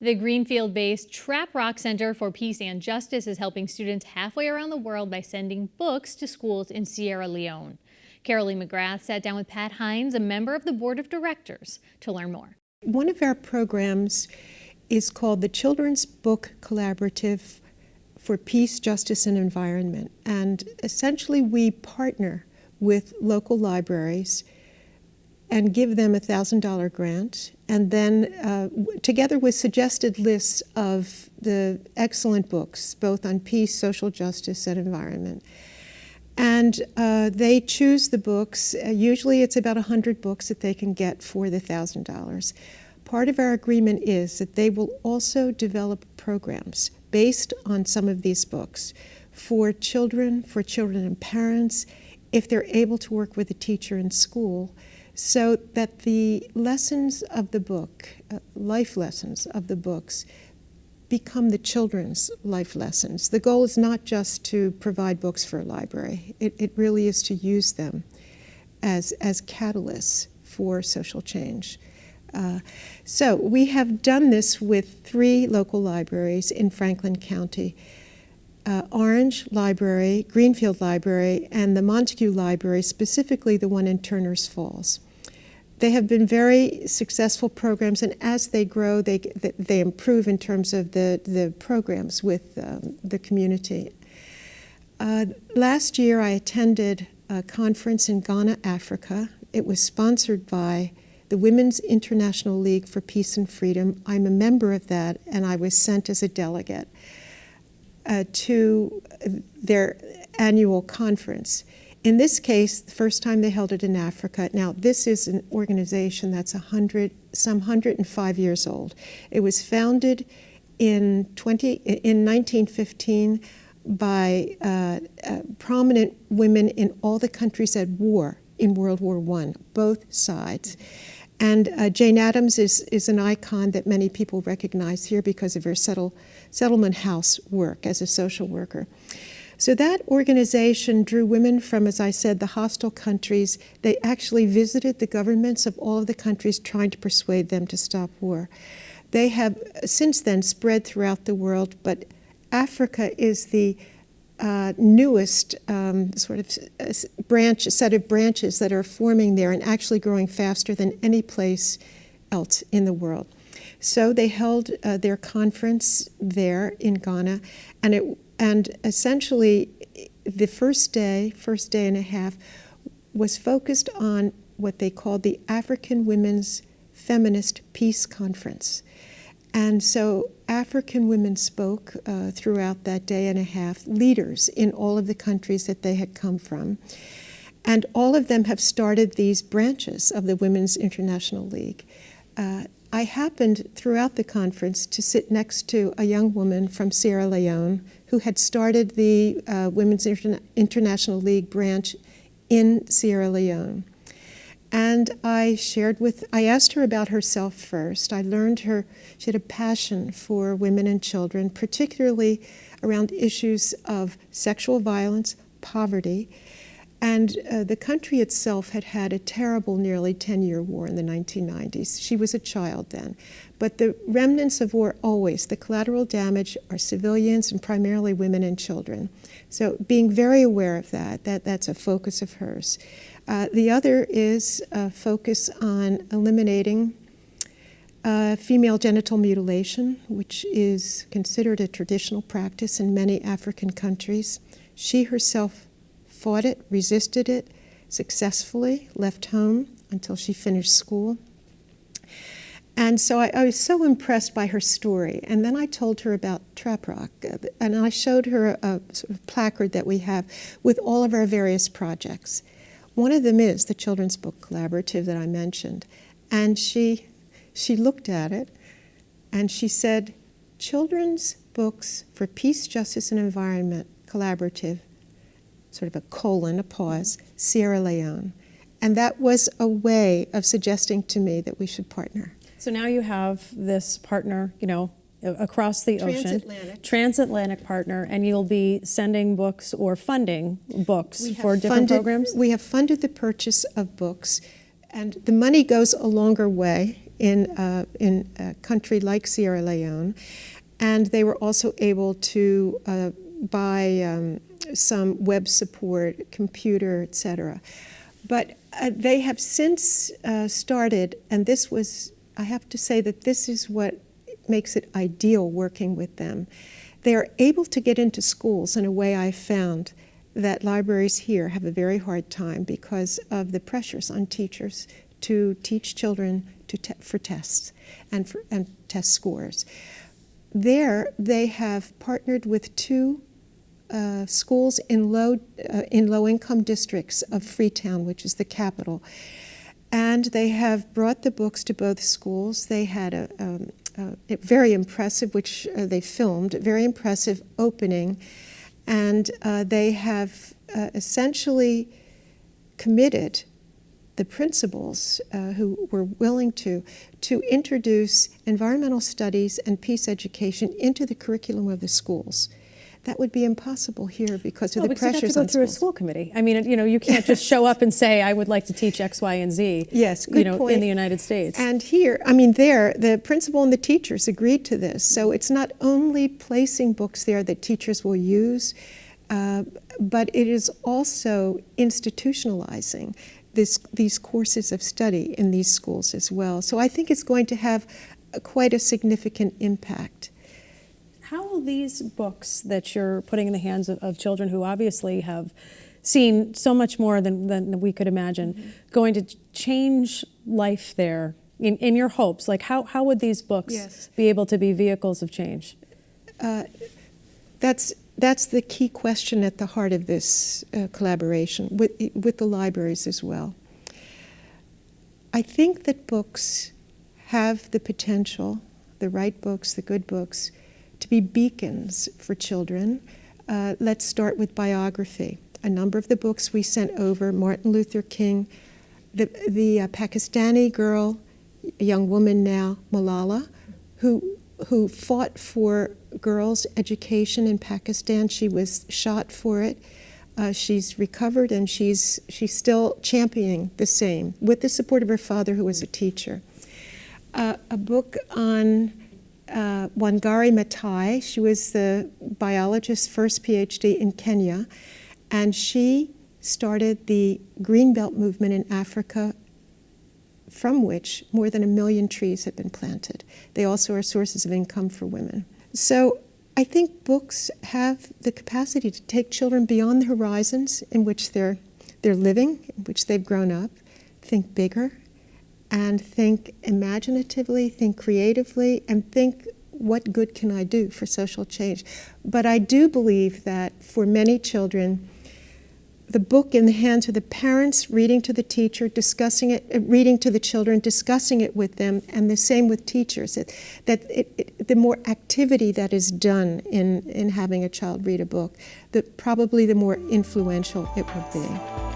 The Greenfield-based Traprock Center for Peace and Justice is helping students halfway around the world by sending books to schools in Sierra Leone. Carolee McGrath sat down with Pat Hynes, a member of the board of directors, to learn more. One of our programs is called the Children's Book Collaborative for Peace, Justice, and Environment. And essentially we partner with local libraries and give them a $1,000 grant, and then together with suggested lists of the excellent books, both on peace, social justice, and environment. And they choose the books. Usually it's about 100 books that they can get for the $1,000. Part of our agreement is that they will also develop programs based on some of these books for children and parents, if they're able to work with a teacher in school, so that the lessons of the book, life lessons of the books, become the children's life lessons. The goal is not just to provide books for a library. It really is to use them as catalysts for social change. So we have done this with 3 local libraries in Franklin County. Orange Library, Greenfield Library, and the Montague Library, specifically the one in Turner's Falls. They have been very successful programs, and as they grow, they improve in terms of the programs with the community. Last year, I attended a conference in Ghana, Africa. It was sponsored by the Women's International League for Peace and Freedom. I'm a member of that, and I was sent as a delegate to their annual conference. In this case, the first time they held it in Africa. Now, this is an organization that's 105 years old. It was founded in 1915 by prominent women in all the countries at war in World War I, both sides. And Jane Addams is an icon that many people recognize here because of her settlement house work as a social worker. So that organization drew women from, as I said, the hostile countries. They actually visited the governments of all of the countries trying to persuade them to stop war. They have since then spread throughout the world, but Africa is the newest sort of set of branches that are forming there and actually growing faster than any place else in the world. So they held their conference there in Ghana, and essentially the first day and a half was focused on what they called the African Women's Feminist Peace Conference. And so African women spoke throughout that day and a half, leaders in all of the countries that they had come from. And all of them have started these branches of the Women's International League. I happened throughout the conference to sit next to a young woman from Sierra Leone who had started the Women's International League branch in Sierra Leone. And I asked her about herself first. I learned she had a passion for women and children, particularly around issues of sexual violence, poverty, and the country itself had had a terrible nearly 10-year war in the 1990s. She was a child then. But the remnants of war always, the collateral damage are civilians and primarily women and children. So being very aware of that's a focus of hers. The other is a focus on eliminating female genital mutilation, which is considered a traditional practice in many African countries. She herself fought it, resisted it successfully, left home until she finished school. And so I was so impressed by her story. And then I told her about Traprock, and I showed her a sort of placard that we have with all of our various projects. One of them is the Children's Book Collaborative that I mentioned. And she looked at it and she said, Children's Books for Peace, Justice, and Environment Collaborative, sort of a pause, Sierra Leone. And that was a way of suggesting to me that we should partner. So now you have this partner, across the ocean. Transatlantic partner, and you'll be sending books or funding books for different programs? We have funded the purchase of books, and the money goes a longer way. in a country like Sierra Leone, and they were also able to buy some web support, computer, etc. But they have since started, and this was, I have to say that this is what makes it ideal working with them. They are able to get into schools in a way I found that libraries here have a very hard time because of the pressures on teachers to teach children for tests and test scores. There, they have partnered with two schools in low-income districts of Freetown, which is the capital, and they have brought the books to both schools. They had a very impressive, which they filmed, very impressive opening, and they have essentially committed the principals who were willing to introduce environmental studies and peace education into the curriculum of the schools. That would be impossible here because of the pressures on schools. Because you have to go through a school committee. I mean, you can't just show up and say, I would like to teach X, Y, and Z. Yes, good point. In the United States. And here, I mean, there, the principal and the teachers agreed to this. So it's not only placing books there that teachers will use, but it is also institutionalizing these courses of study in these schools as well. So I think it's going to have quite a significant impact. How will these books that you're putting in the hands of children who obviously have seen so much more than we could imagine, going to change life there in your hopes? Like how would these books be able to be vehicles of change? That's the key question at the heart of this collaboration with the libraries as well. I think that books have the potential, the right books, the good books, to be beacons for children. Let's start with biography. A number of the books we sent over, Martin Luther King, the Pakistani girl, a young woman now, Malala, who fought for girls' education in Pakistan. She was shot for it. She's recovered, and she's still championing the same with the support of her father, who was a teacher. A book on Wangari Maathai. She was the biologist's first PhD in Kenya, and she started the Greenbelt movement in Africa, from which more than 1 million trees have been planted. They also are sources of income for women. So I think books have the capacity to take children beyond the horizons in which they're living, in which they've grown up, think bigger, and think imaginatively, think creatively, and think, what good can I do for social change? But I do believe that for many children, the book in the hands of the parents, reading to the teacher, discussing it, reading to the children, discussing it with them, and the same with teachers, the more activity that is done in having a child read a book, probably the more influential it will be.